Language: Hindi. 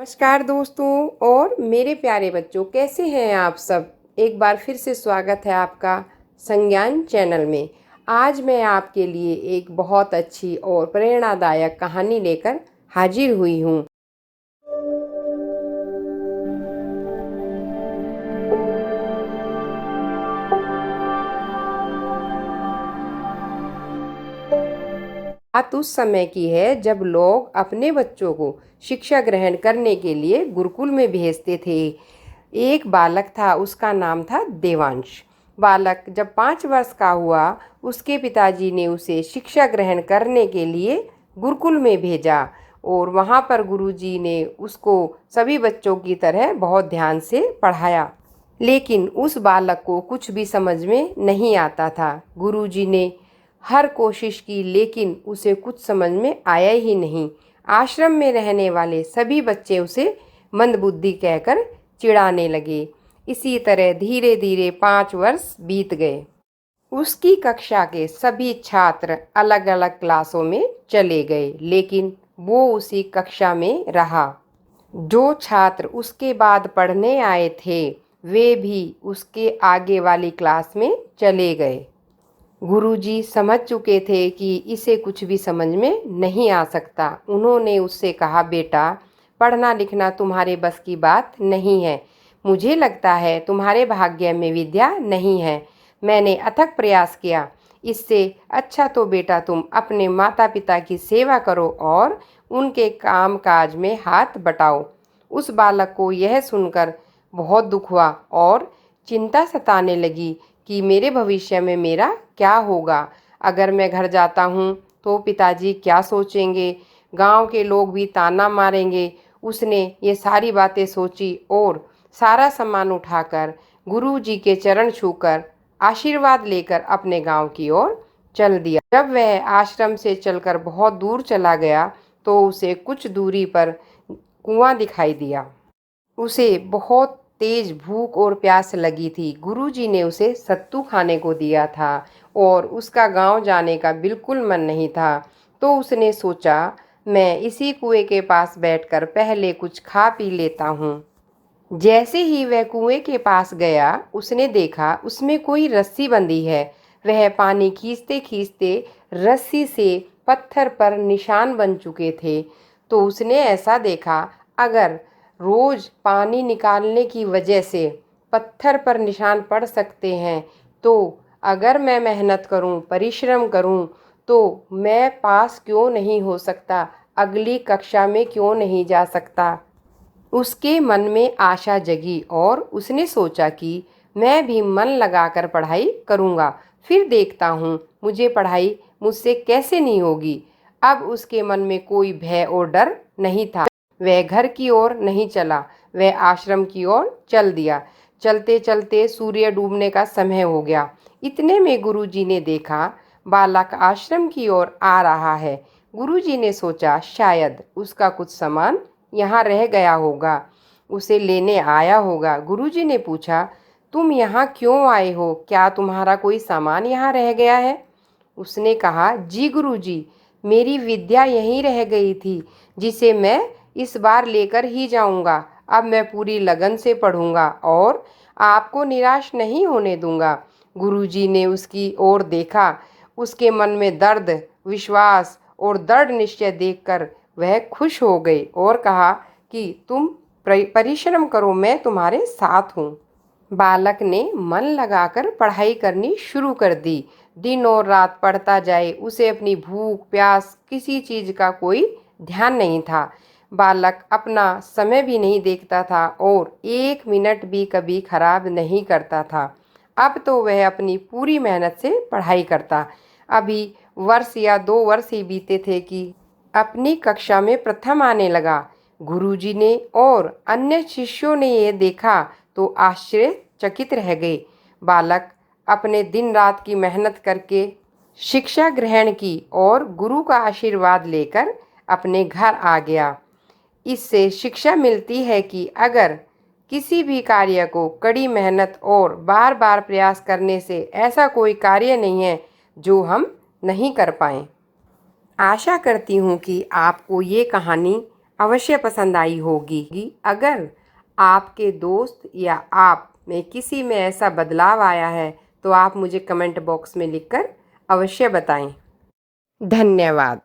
नमस्कार दोस्तों और मेरे प्यारे बच्चों, कैसे हैं आप सब। एक बार फिर से स्वागत है आपका संज्ञान चैनल में। आज मैं आपके लिए एक बहुत अच्छी और प्रेरणादायक कहानी लेकर हाजिर हुई हूँ। बात उस समय की है जब लोग अपने बच्चों को शिक्षा ग्रहण करने के लिए गुरुकुल में भेजते थे। एक बालक था, उसका नाम था देवांश। बालक जब 5 वर्ष का हुआ, उसके पिताजी ने उसे शिक्षा ग्रहण करने के लिए गुरुकुल में भेजा और वहाँ पर गुरुजी ने उसको सभी बच्चों की तरह बहुत ध्यान से पढ़ाया। लेकिन उस बालक को कुछ भी समझ में नहीं आता था। गुरुजी ने हर कोशिश की लेकिन उसे कुछ समझ में आया ही नहीं। आश्रम में रहने वाले सभी बच्चे उसे मंदबुद्धि कहकर चिढ़ाने लगे। इसी तरह धीरे धीरे 5 वर्ष बीत गए। उसकी कक्षा के सभी छात्र अलग अलग क्लासों में चले गए, लेकिन वो उसी कक्षा में रहा। जो छात्र उसके बाद पढ़ने आए थे वे भी उसके आगे वाली क्लास में चले गए। गुरुजी समझ चुके थे कि इसे कुछ भी समझ में नहीं आ सकता। उन्होंने उससे कहा, बेटा, पढ़ना लिखना तुम्हारे बस की बात नहीं है। मुझे लगता है तुम्हारे भाग्य में विद्या नहीं है। मैंने अथक प्रयास किया। इससे अच्छा तो बेटा तुम अपने माता पिता की सेवा करो और उनके काम काज में हाथ बटाओ। उस बालक को यह सुनकर बहुत दुख हुआ और चिंता सताने लगी कि मेरे भविष्य में मेरा क्या होगा। अगर मैं घर जाता हूँ तो पिताजी क्या सोचेंगे, गांव के लोग भी ताना मारेंगे। उसने ये सारी बातें सोची और सारा सामान उठाकर गुरुजी के चरण छूकर आशीर्वाद लेकर अपने गांव की ओर चल दिया। जब वह आश्रम से चलकर बहुत दूर चला गया तो उसे कुछ दूरी पर कुआं दिखाई दिया। उसे बहुत तेज भूख और प्यास लगी थी। गुरुजी ने उसे सत्तू खाने को दिया था और उसका गांव जाने का बिल्कुल मन नहीं था। तो उसने सोचा, मैं इसी कुएं के पास बैठकर पहले कुछ खा पी लेता हूँ। जैसे ही वह कुएं के पास गया उसने देखा उसमें कोई रस्सी बंधी है। वह पानी खींचते खींचते रस्सी से पत्थर पर निशान बन चुके थे। तो उसने ऐसा देखा, अगर रोज पानी निकालने की वजह से पत्थर पर निशान पड़ सकते हैं तो अगर मैं मेहनत करूं, परिश्रम करूं तो मैं पास क्यों नहीं हो सकता, अगली कक्षा में क्यों नहीं जा सकता। उसके मन में आशा जगी और उसने सोचा कि मैं भी मन लगाकर पढ़ाई करूँगा, फिर देखता हूँ मुझे पढ़ाई मुझसे कैसे नहीं होगी। अब उसके मन में कोई भय और डर नहीं था। वह घर की ओर नहीं चला, वह आश्रम की ओर चल दिया। चलते चलते सूर्य डूबने का समय हो गया। इतने में गुरुजी ने देखा बालक आश्रम की ओर आ रहा है। गुरुजी ने सोचा शायद उसका कुछ सामान यहाँ रह गया होगा, उसे लेने आया होगा। गुरुजी ने पूछा, तुम यहाँ क्यों आए हो, क्या तुम्हारा कोई सामान यहाँ रह गया है। उसने कहा, जी गुरुजी, मेरी विद्या यहीं रह गई थी जिसे मैं इस बार लेकर ही जाऊंगा। अब मैं पूरी लगन से पढ़ूंगा और आपको निराश नहीं होने दूंगा। गुरुजी ने उसकी ओर देखा। उसके मन में दर्द, विश्वास और दृढ़ निश्चय देखकर वह खुश हो गई और कहा कि तुम परिश्रम करो, मैं तुम्हारे साथ हूँ। बालक ने मन लगाकर पढ़ाई करनी शुरू कर दी। दिन और रात पढ़ता जाए। उसे अपनी भूख प्यास किसी चीज़ का कोई ध्यान नहीं था। बालक अपना समय भी नहीं देखता था और 1 मिनट भी कभी खराब नहीं करता था। अब तो वह अपनी पूरी मेहनत से पढ़ाई करता। अभी वर्ष या 2 वर्ष ही बीते थे कि अपनी कक्षा में प्रथम आने लगा। गुरुजी ने और अन्य शिष्यों ने यह देखा तो आश्चर्यचकित रह गए। बालक अपने दिन रात की मेहनत करके शिक्षा ग्रहण की और गुरु का आशीर्वाद लेकर अपने घर आ गया। इससे शिक्षा मिलती है कि अगर किसी भी कार्य को कड़ी मेहनत और बार बार प्रयास करने से ऐसा कोई कार्य नहीं है जो हम नहीं कर पाएं। आशा करती हूँ कि आपको ये कहानी अवश्य पसंद आई होगी। अगर आपके दोस्त या आप में किसी में ऐसा बदलाव आया है तो आप मुझे कमेंट बॉक्स में लिखकर अवश्य बताएं। धन्यवाद।